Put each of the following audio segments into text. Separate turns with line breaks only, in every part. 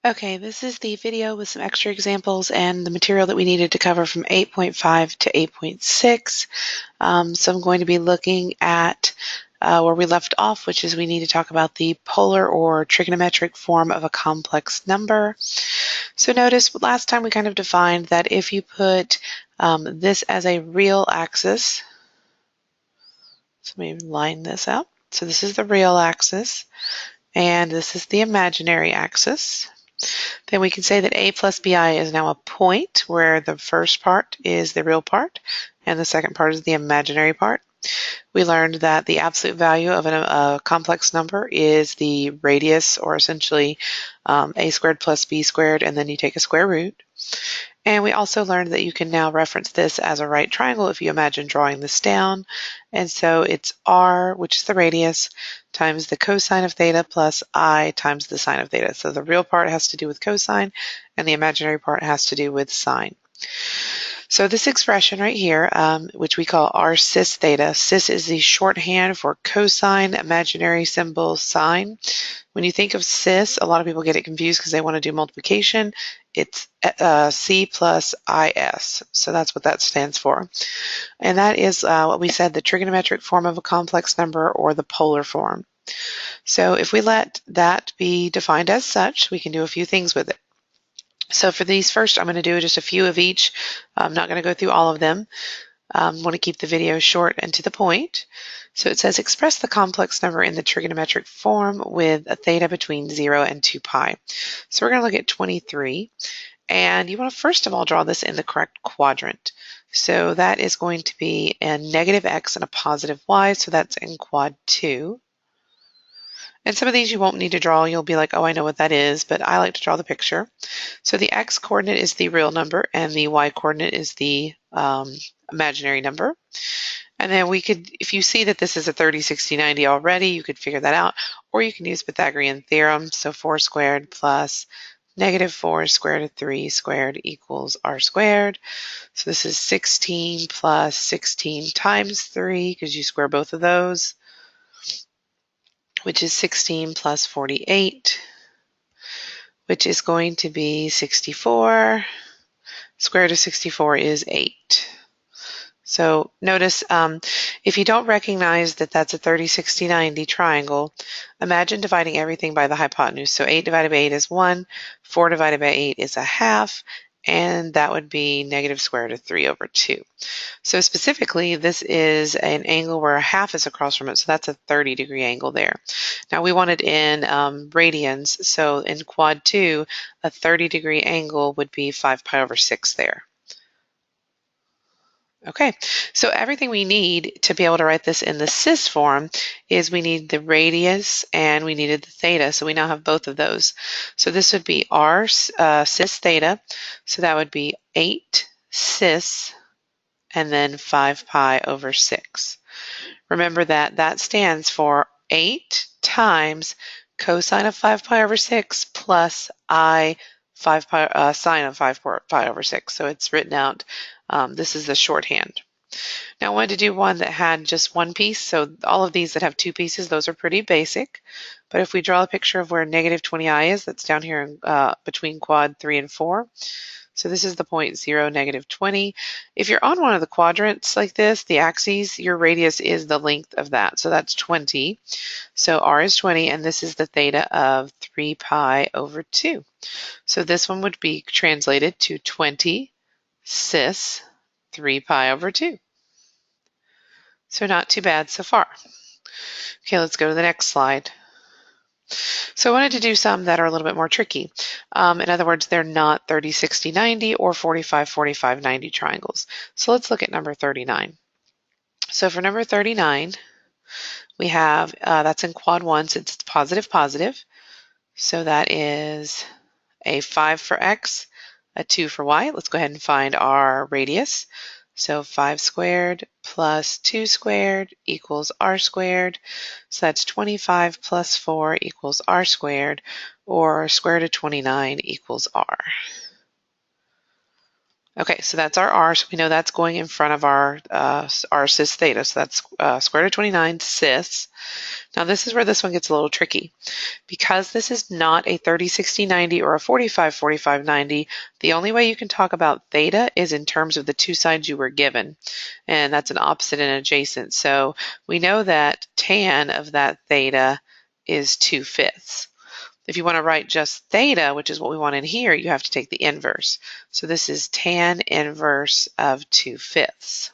Okay, this is the video with some extra examples and the material that we needed to cover from 8.5 to 8.6. So I'm going to be looking at where we left off, which is we need to talk about the polar or trigonometric form of a complex number. So notice last time we kind of defined that if you put this as a real axis, so let me line this up. So this is the real axis, and this is the imaginary axis. Then we can say that a plus bi is now a point where the first part is the real part and the second part is the imaginary part. We learned that the absolute value of a complex number is the radius, or essentially a squared plus b squared, and then you take a square root. And we also learned that you can now reference this as a right triangle if you imagine drawing this down. And so it's r, which is the radius, times the cosine of theta plus I times the sine of theta. So the real part has to do with cosine, and the imaginary part has to do with sine. So this expression right here, which we call r cis theta, cis is the shorthand for cosine, imaginary symbol, sine. When you think of cis, a lot of people get it confused because they want to do multiplication. It's C plus IS, so that's what that stands for. And that is what we said, the trigonometric form of a complex number, or the polar form. So if we let that be defined as such, we can do a few things with it. So for these first, I'm going to do just a few of each. I'm not going to go through all of them. I want to keep the video short and to the point. So it says express the complex number in the trigonometric form with a theta between 0 and 2 pi. So we're going to look at 23. And you want to first of all draw this in the correct quadrant. So that is going to be a negative x and a positive y. So that's in quad 2. And some of these you won't need to draw. You'll be like, oh, I know what that is, but I like to draw the picture. So the x coordinate is the real number, and the y coordinate is the imaginary number. And then we could, if you see that this is a 30, 60, 90 already, you could figure that out. Or you can use Pythagorean theorem. So 4 squared plus negative 4 square root of 3 squared equals r squared. So this is 16 plus 16 times 3, because you square both of those, which is 16 plus 48, which is going to be 64. Square root of 64 is 8. So notice if you don't recognize that that's a 30, 60, 90 triangle, imagine dividing everything by the hypotenuse. So 8 divided by 8 is 1, 4 divided by 8 is a half, and that would be negative square root of 3 over 2. So specifically, this is an angle where a half is across from it, so that's a 30-degree angle there. Now we want it in radians, so in quad 2, a 30-degree angle would be 5 pi over 6 there. Okay, so everything we need to be able to write this in the cis form is we need the radius and we needed the theta, so we now have both of those. So this would be r cis theta, so that would be 8 cis and then 5 pi over 6. Remember that that stands for 8 times cosine of 5 pi over 6 plus I 5 pi, sine of 5 pi over 6. So it's written out. This is the shorthand. Now I wanted to do one that had just one piece. So all of these that have two pieces, those are pretty basic. But if we draw a picture of where negative 20i is, that's down here in, between quad 3 and 4. So this is the point 0, negative 20. If you're on one of the quadrants like this, the axes, your radius is the length of that. So that's 20. So r is 20, and this is the theta of 3 pi over 2. So this one would be translated to 20 cis 3 pi over 2. So not too bad so far. Okay, let's go to the next slide. So I wanted to do some that are a little bit more tricky. In other words, they're not 30, 60, 90 or 45, 45, 90 triangles. So let's look at number 39. So for number 39, we have, that's in quad 1, so it's positive, positive. So that is a 5 for x, a 2 for y. Let's go ahead and find our radius. So 5 squared plus 2 squared equals r squared. So that's 25 plus 4 equals r squared, or square root of 29 equals r. Okay, so that's our r, so we know that's going in front of our r cis theta, so that's square root of 29 cis. Now this is where this one gets a little tricky. Because this is not a 30, 60, 90 or a 45, 45, 90, the only way you can talk about theta is in terms of the two sides you were given, and that's an opposite and adjacent. So we know that tan of that theta is 2/5. If you want to write just theta, which is what we want in here, you have to take the inverse. So this is tan inverse of 2/5.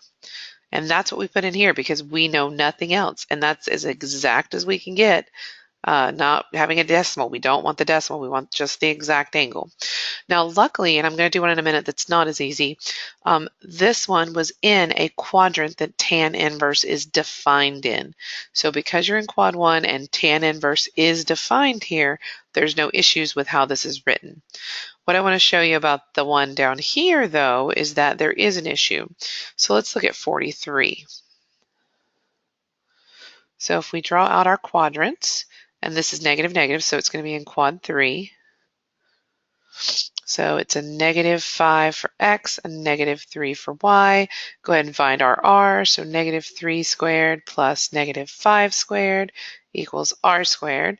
And that's what we put in here because we know nothing else. And that's as exact as we can get, not having a decimal. We don't want the decimal. We want just the exact angle. Now, luckily, and I'm going to do one in a minute that's not as easy, this one was in a quadrant that tan inverse is defined in. So because you're in quad 1 and tan inverse is defined here, there's no issues with how this is written. What I want to show you about the one down here, though, is that there is an issue. So let's look at 43. So if we draw out our quadrants, and this is negative, negative, so it's going to be in quad 3. So it's a -5 for x, a -3 for y. Go ahead and find our r. So -3 squared plus -5 squared equals r squared.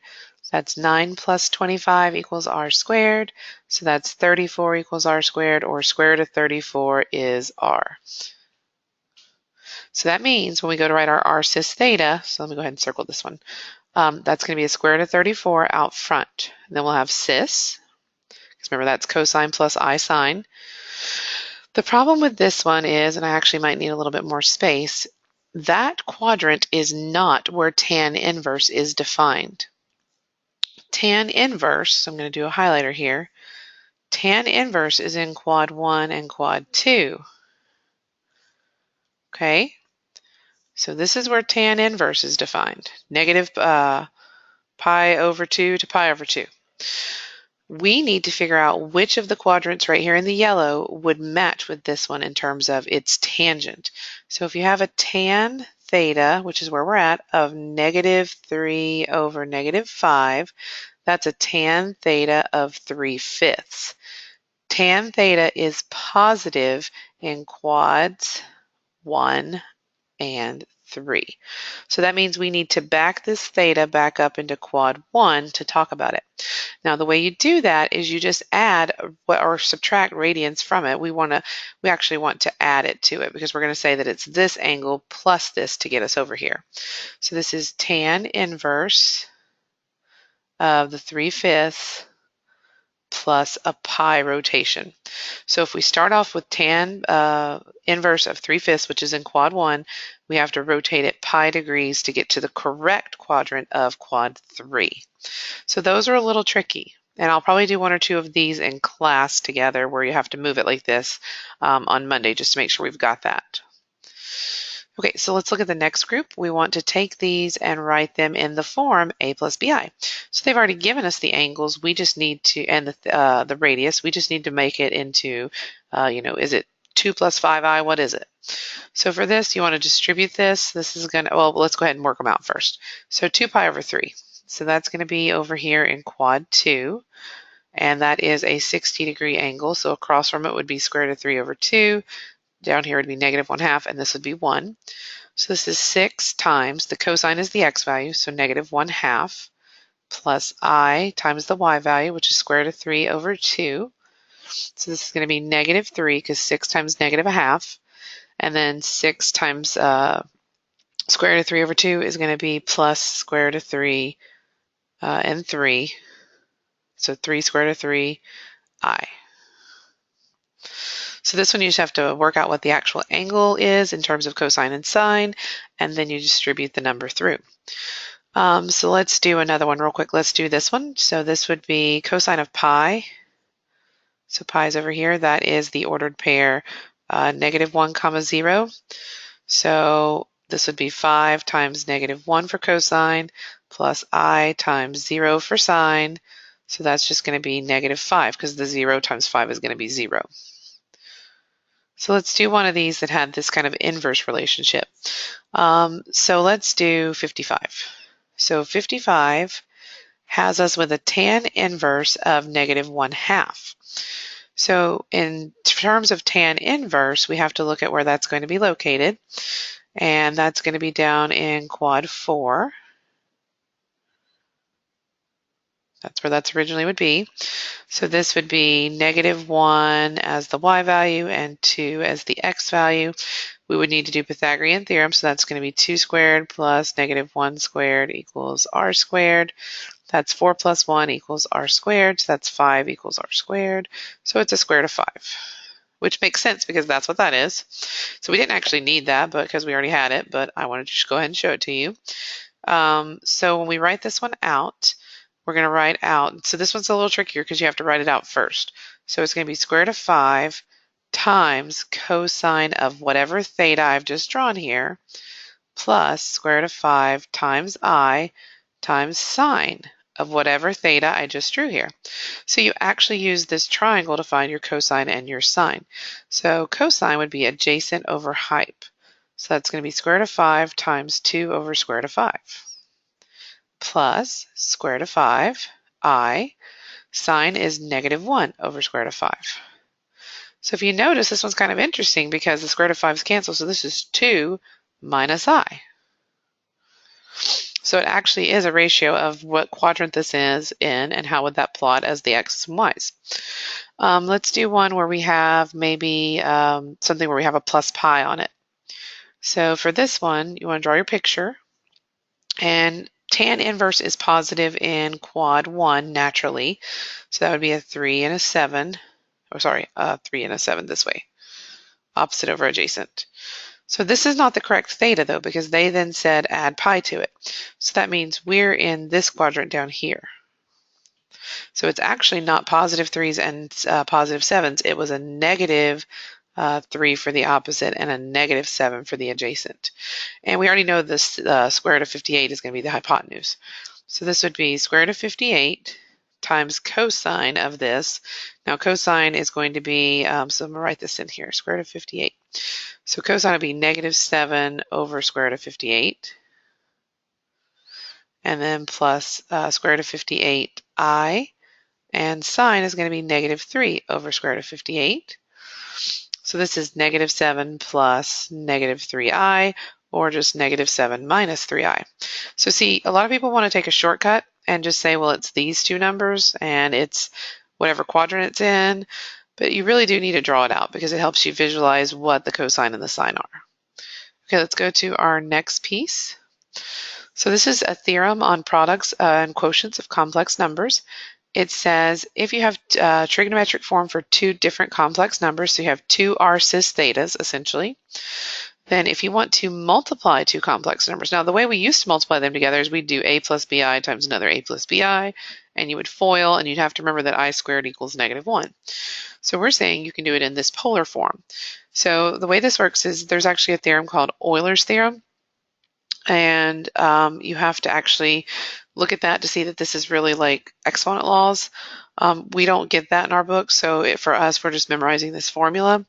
That's 9 plus 25 equals r squared. So that's 34 equals r squared, or square root of 34 is r. So that means when we go to write our r cis theta, so let me go ahead and circle this one, that's going to be a square root of 34 out front. And then we'll have cis, because remember that's cosine plus I sine. The problem with this one is, and I actually might need a little bit more space, that quadrant is not where tan inverse is defined. Tan inverse, so I'm going to do a highlighter here, tan inverse is in quad 1 and quad 2. Okay, so this is where tan inverse is defined, negative pi over 2 to pi over 2. We need to figure out which of the quadrants right here in the yellow would match with this one in terms of its tangent. So if you have a tan theta, which is where we're at, of -3 over -5, that's a tan theta of 3/5. Tan theta is positive in quads 1 and 3. So that means we need to back this theta back up into quad 1 to talk about it. Now the way you do that is you just add or subtract radians from it. We actually want to add it to it because we're going to say that it's this angle plus this to get us over here. So this is tan inverse of the 3/5 plus a pi rotation. So if we start off with tan inverse of 3/5, which is in quad 1, we have to rotate it pi degrees to get to the correct quadrant of quad 3. So those are a little tricky. And I'll probably do one or two of these in class together where you have to move it like this on Monday just to make sure we've got that. Okay, so let's look at the next group. We want to take these and write them in the form a plus bi. So they've already given us the angles. We just need to, and the radius, we just need to make it into, is it 2 plus 5i? What is it? So for this, you want to distribute this. This is going to, well, let's go ahead and work them out first. So 2 pi over 3. So that's going to be over here in quad 2. And that is a 60-degree angle. So across from it would be square root of 3 over 2. Down here would be -1/2, and this would be 1. So this is 6 times, the cosine is the x value, so -1/2, plus I times the y value, which is square root of 3 over 2. So this is going to be -3, because 6 times -1/2. And then 6 times square root of 3 over 2 is going to be plus square root of 3 and 3. So 3 square root of 3, I. So this one you just have to work out what the actual angle is in terms of cosine and sine, and then you distribute the number through. So let's do another one real quick. Let's do this one. So this would be cosine of pi. So pi is over here. That is the ordered pair -1, 0. So this would be 5 times -1 for cosine plus I times 0 for sine. So that's just going to be -5 because the 0 times 5 is going to be 0. So let's do one of these that had this kind of inverse relationship. So let's do 55. So 55 has us with a tan inverse of -1/2. So in terms of tan inverse, we have to look at where that's going to be located. And that's going to be down in quad 4. That's where that's originally would be. So this would be -1 as the y value and 2 as the x value. We would need to do Pythagorean theorem, so that's going to be 2 squared plus -1 squared equals r squared. That's 4 plus 1 equals r squared, so that's 5 equals r squared. So it's a square root of 5, which makes sense because that's what that is. So we didn't actually need that because we already had it, but I wanted to just go ahead and show it to you. So when we write this one out, we're going to write out, so this one's a little trickier because you have to write it out first. So it's going to be square root of 5 times cosine of whatever theta I've just drawn here, plus square root of 5 times I times sine of whatever theta I just drew here. So you actually use this triangle to find your cosine and your sine. So cosine would be adjacent over hype. So that's going to be square root of 5 times 2 over square root of 5 plus square root of 5 I. Sine is -1 over square root of 5. So if you notice, this one's kind of interesting because the square root of 5's cancel, so this is 2 minus I. So it actually is a ratio of what quadrant this is in and how would that plot as the x's and y's. Let's do one where we have maybe something where we have a plus pi on it. So for this one, you want to draw your picture, and tan inverse is positive in quad 1 naturally. So that would be a 3 and a 7. Oh, sorry, a 3 and a 7 this way. Opposite over adjacent. So this is not the correct theta though, because they then said add pi to it. So that means we're in this quadrant down here. So it's actually not positive 3's and positive 7's. It was a -3 for the opposite and a -7 for the adjacent. And we already know this square root of 58 is going to be the hypotenuse. So this would be square root of 58 times cosine of this. Now cosine is going to be, so I'm going to write this in here, square root of 58. So cosine would be -7 over square root of 58. And then plus square root of 58i. And sine is going to be -3 over square root of 58. So this is -7 plus -3i, or just -7 minus 3i. So see, a lot of people want to take a shortcut and just say, well, it's these two numbers and it's whatever quadrant it's in, but you really do need to draw it out because it helps you visualize what the cosine and the sine are. Okay, let's go to our next piece. So this is a theorem on products and quotients of complex numbers. It says if you have trigonometric form for two different complex numbers, so you have two r cis thetas essentially, then if you want to multiply two complex numbers, now the way we used to multiply them together is we'd do a plus bi times another a plus bi, and you would FOIL, and you'd have to remember that I squared equals -1. So we're saying you can do it in this polar form. So the way this works is there's actually a theorem called Euler's theorem, and you have to actually look at that to see that this is really like exponent laws. We don't get that in our book, so for us, we're just memorizing this formula.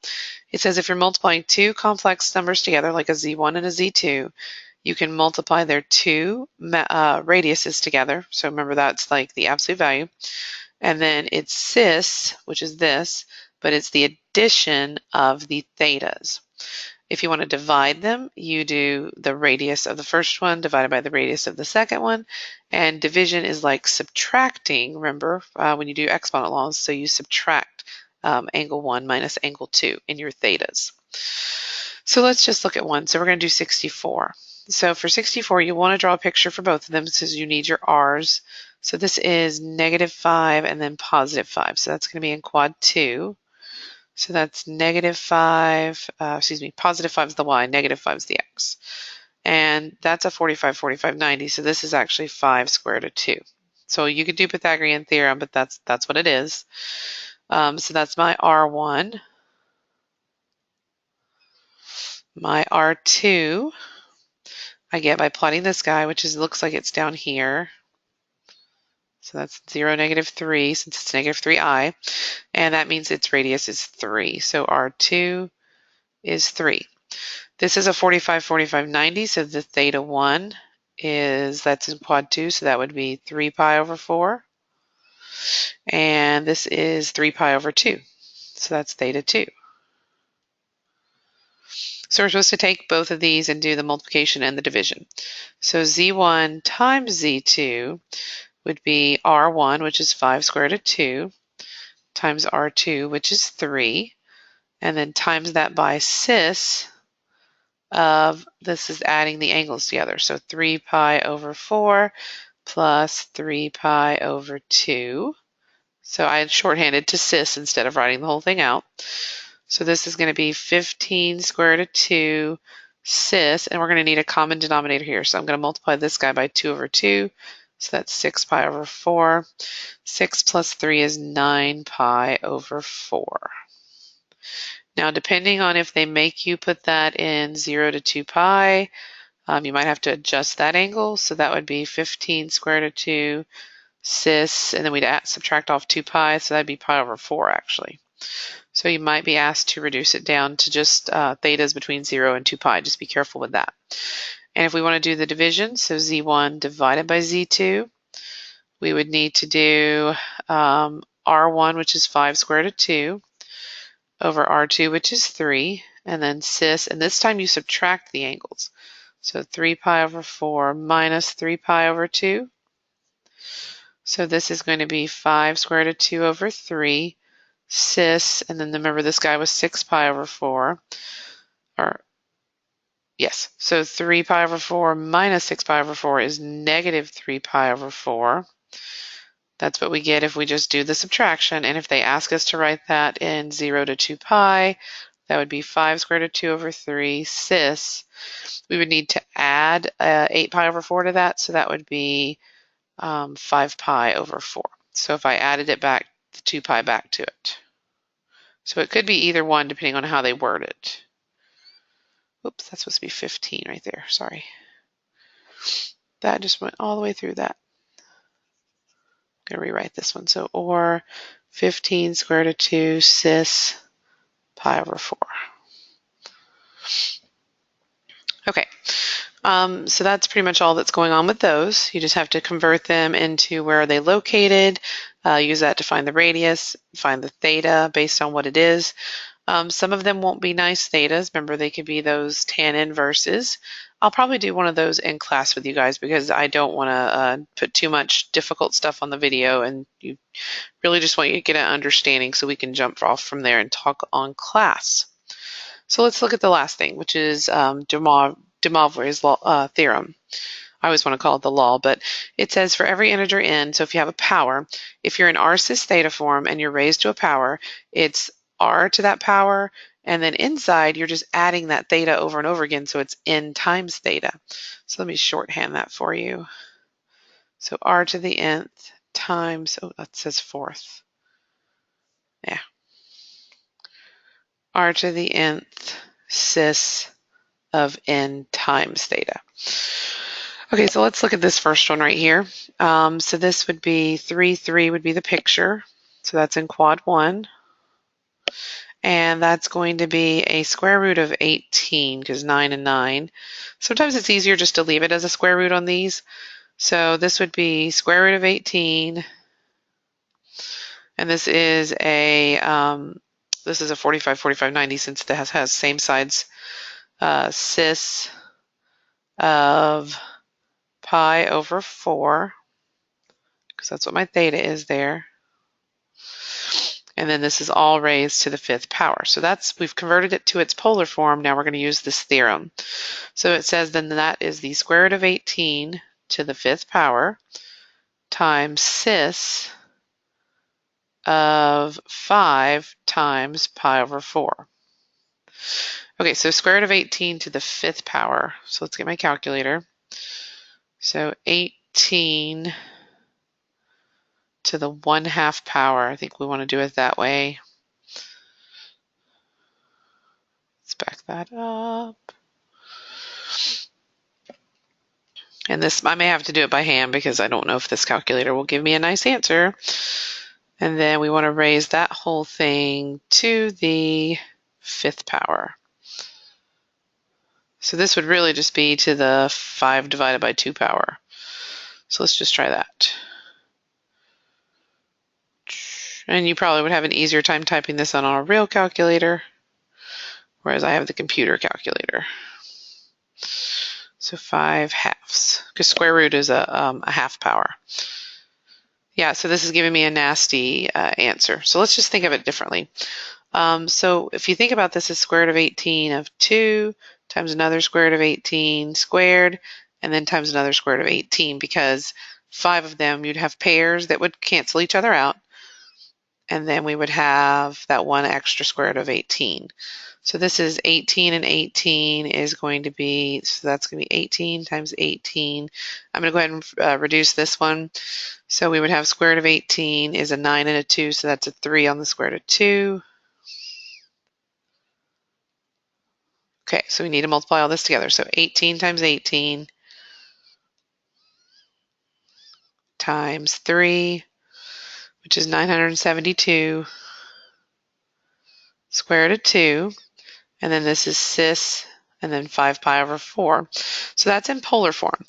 It says if you're multiplying two complex numbers together, like a z1 and a z2, you can multiply their two radiuses together. So remember, that's like the absolute value. And then it's cis, which is this, but it's the addition of the thetas. If you want to divide them, you do the radius of the first one divided by the radius of the second one. And division is like subtracting, remember, when you do exponent laws, so you subtract angle 1 minus angle 2 in your thetas. So let's just look at one. So we're going to do 64. So for 64, you want to draw a picture for both of them because you need your r's. So this is -5 and then +5. So that's going to be in quad 2. So that's -5, +5 is the y, -5 is the x. And that's a 45, 45, 90. So this is actually 5 square root of 2. So you could do Pythagorean theorem, but that's what it is. So that's my R1. My R2, I get by plotting this guy, which looks like it's down here. So that's 0, -3, since it's -3i. And that means its radius is 3. So R2 is 3. This is a 45, 45, 90, so the theta 1 that's in quad 2, so that would be 3 pi over 4. And this is 3 pi over 2. So that's theta 2. So we're supposed to take both of these and do the multiplication and the division. So z1 times z2 would be r1, which is 5 square root of 2, times r2, which is 3, and then times that by cis of, this is adding the angles together, so 3 pi over 4 plus 3 pi over 2. So I had shorthanded to cis instead of writing the whole thing out. So this is going to be 15 square root of 2 cis, and we're going to need a common denominator here. So I'm going to multiply this guy by 2 over 2. So that's 6 pi over 4. 6 plus 3 is 9 pi over 4. Now, depending on if they make you put that in 0 to 2 pi, you might have to adjust that angle. So that would be 15 square root of 2 cis, and then we'd subtract off 2 pi, so that'd be pi over 4 actually. So you might be asked to reduce it down to just thetas between 0 and 2 pi. Just be careful with that. And if we want to do the division, so z1 divided by z2, we would need to do r1, which is 5 square root of 2, over r2, which is 3, and then cis, and this time you subtract the angles. So 3 pi over 4 minus 3 pi over 2. So this is going to be 5 square root of 2 over 3, cis, and then remember this guy was 6 pi over 4. Or, yes, so 3 pi over 4 minus 6 pi over 4 is negative 3 pi over 4. That's what we get if we just do the subtraction. And if they ask us to write that in 0 to 2 pi, that would be 5 square root of 2 over 3 cis. We would need to add 8 pi over 4 to that, so that would be 5 pi over 4. So if I added it back, the 2 pi back to it. So it could be either one depending on how they word it. Oops, that's supposed to be 15 right there, sorry. That just went all the way through that. I'm going to rewrite this one. So or 15 square root of 2 cis pi over 4. Okay, so that's pretty much all that's going on with those. You just have to convert them into where are they located, use that to find the radius, find the theta based on what it is. Some of them won't be nice thetas. Remember, they could be those tan inverses. I'll probably do one of those in class with you guys because I don't want to put too much difficult stuff on the video, and you really just want you to get an understanding so we can jump off from there and talk on class. So let's look at the last thing, which is Beauvoir's theorem. I always want to call it the law, but it says for every integer n, so if you have a power, if you're in r cis theta form and you're raised to a power, it's r to that power, and then inside you're just adding that theta over and over again, so it's n times theta. So let me shorthand that for you. So r to the nth times, oh, that says fourth. Yeah. R to the nth cis of n times theta. Okay, so let's look at this first one right here. So this would be 3, 3 would be the picture. So that's in quad 1. And that's going to be a square root of 18 because 9 and 9. Sometimes it's easier just to leave it as a square root on these. So this would be square root of 18. And this is a 45, 45, 90 since it has same sides. Cis of pi over 4, because that's what my theta is there. And then this is all raised to the 5th power. So we've converted it to its polar form. Now we're going to use this theorem. So it says then that is the square root of 18 to the 5th power times cis of 5 times pi over 4. Okay, so square root of 18 to the 5th power. So let's get my calculator. So 18 to the 1/2 power. I think we want to do it that way. Let's back that up. And this, I may have to do it by hand because I don't know if this calculator will give me a nice answer. And then we want to raise that whole thing to the 5th power. So this would really just be to the 5 divided by 2 power. So let's just try that. And you probably would have an easier time typing this on a real calculator, whereas I have the computer calculator. So 5/2, because square root is a half power. Yeah, so this is giving me a nasty answer. So let's just think of it differently. So if you think about this as square root of 18 of 2 times another square root of 18 squared, and then times another square root of 18, because 5 of them, you'd have pairs that would cancel each other out. And then we would have that one extra square root of 18. So this is 18 and 18 is going to be, so that's going to be 18 times 18. I'm going to go ahead and reduce this one. So we would have square root of 18 is a 9 and a 2, so that's a 3 on the square root of 2. Okay, so we need to multiply all this together. So 18 times 18 times 3, which is 972, square root of 2, and then this is cis, and then 5 pi over 4. So that's in polar form.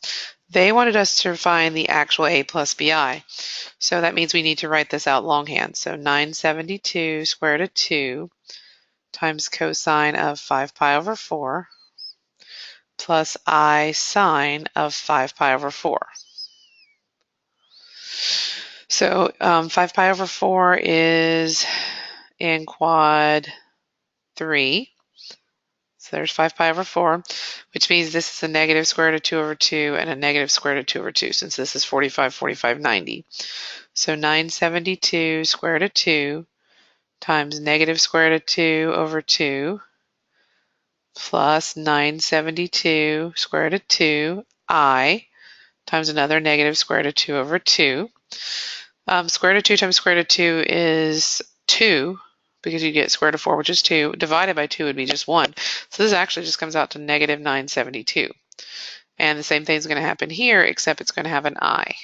They wanted us to find the actual a plus bi. So that means we need to write this out longhand. So 972 square root of 2 times cosine of 5 pi over 4 plus I sine of 5 pi over 4. So 5 pi over 4 is in quad 3. So there's 5 pi over 4, which means this is a negative square root of 2 over 2 and a negative square root of 2 over 2, since this is 45, 45, 90. So 972 square root of 2 times negative square root of 2 over 2 plus 972 square root of 2 I times another negative square root of 2 over 2. Square root of 2 times square root of 2 is 2, because you get square root of 4, which is 2. Divided by 2 would be just 1. So this actually just comes out to negative 972. And the same thing is going to happen here, except it's going to have an I.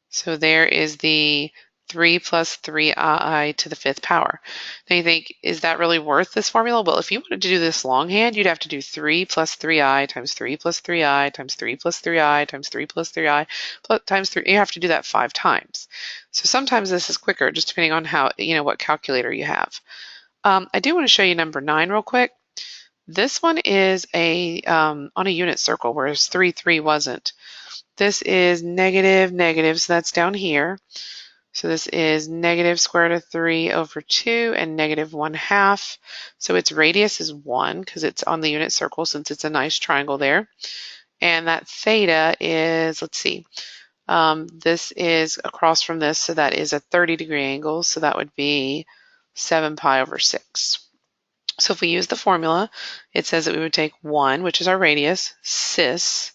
So there is the 3 plus 3i to the 5th power. Now you think, is that really worth this formula? Well, if you wanted to do this longhand, you'd have to do 3 plus 3i times 3 plus 3i times 3 plus 3i times 3 plus 3i times 3. You have to do that 5 times. So sometimes this is quicker, just depending on how, what calculator you have. I do want to show you number 9 real quick. This one is on a unit circle, whereas 3, 3 wasn't. This is negative, negative, so that's down here. So this is negative square root of 3 over 2 and negative 1/2. So its radius is 1 because it's on the unit circle, since it's a nice triangle there. And that theta is, let's see, this is across from this, so that is a 30-degree angle. So that would be 7 pi over 6. So if we use the formula, it says that we would take 1, which is our radius, cis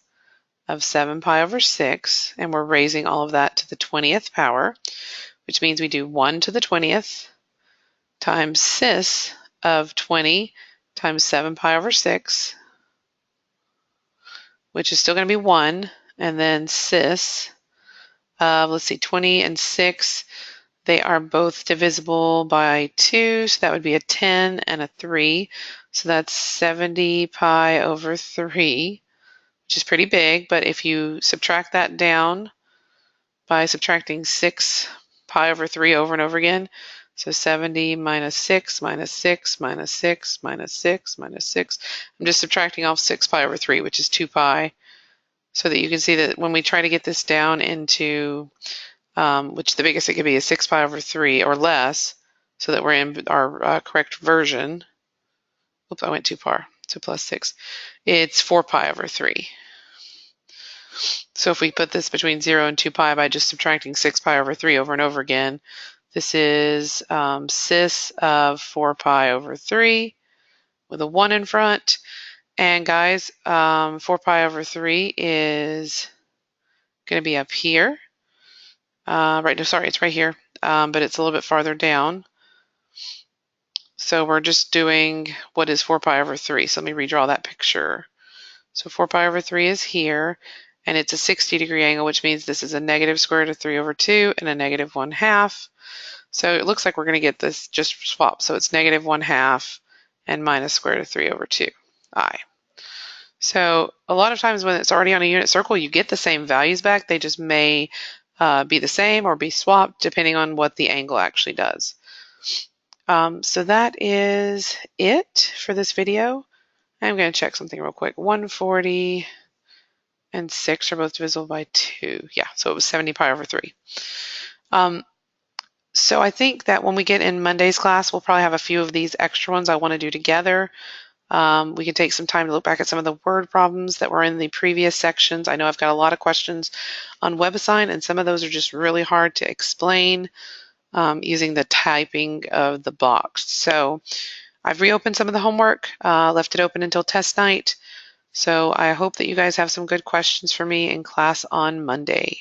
of 7 pi over 6, and we're raising all of that to the 20th power, which means we do 1 to the 20th times cis of 20 times 7 pi over 6, which is still going to be 1, and then cis of, let's see, 20 and 6, they are both divisible by 2, so that would be a 10 and a 3, so that's 70 pi over 3, which is pretty big, but if you subtract that down by subtracting 6 pi over 3 over and over again, so 70 minus 6 minus 6 minus 6 minus 6 minus 6, I'm just subtracting off 6 pi over 3, which is 2 pi, so that you can see that when we try to get this down into, which the biggest it could be is 6 pi over 3 or less, so that we're in our correct version. Oops, I went too far, so plus 6. It's 4 pi over 3. So if we put this between 0 and 2 pi by just subtracting 6 pi over 3 over and over again, this is cis of 4 pi over 3 with a 1 in front. And guys, 4 pi over 3 is going to be up here. It's right here, but it's a little bit farther down. So we're just doing what is 4 pi over 3. So let me redraw that picture. So 4 pi over 3 is here, and it's a 60-degree angle, which means this is a negative square root of 3 over 2 and a negative 1/2. So it looks like we're going to get this just swap. So it's negative 1/2 and minus square root of 3 over 2, I. So a lot of times when it's already on a unit circle, you get the same values back. They just may be the same or be swapped depending on what the angle actually does. So that is it for this video. I'm going to check something real quick. 140 and 6 are both divisible by 2. Yeah, so it was 70 pi over 3. So I think that when we get in Monday's class, we'll probably have a few of these extra ones I want to do together. We can take some time to look back at some of the word problems that were in the previous sections. I know I've got a lot of questions on WebAssign, and some of those are just really hard to explain using the typing of the box. So I've reopened some of the homework, left it open until test night. So I hope that you guys have some good questions for me in class on Monday.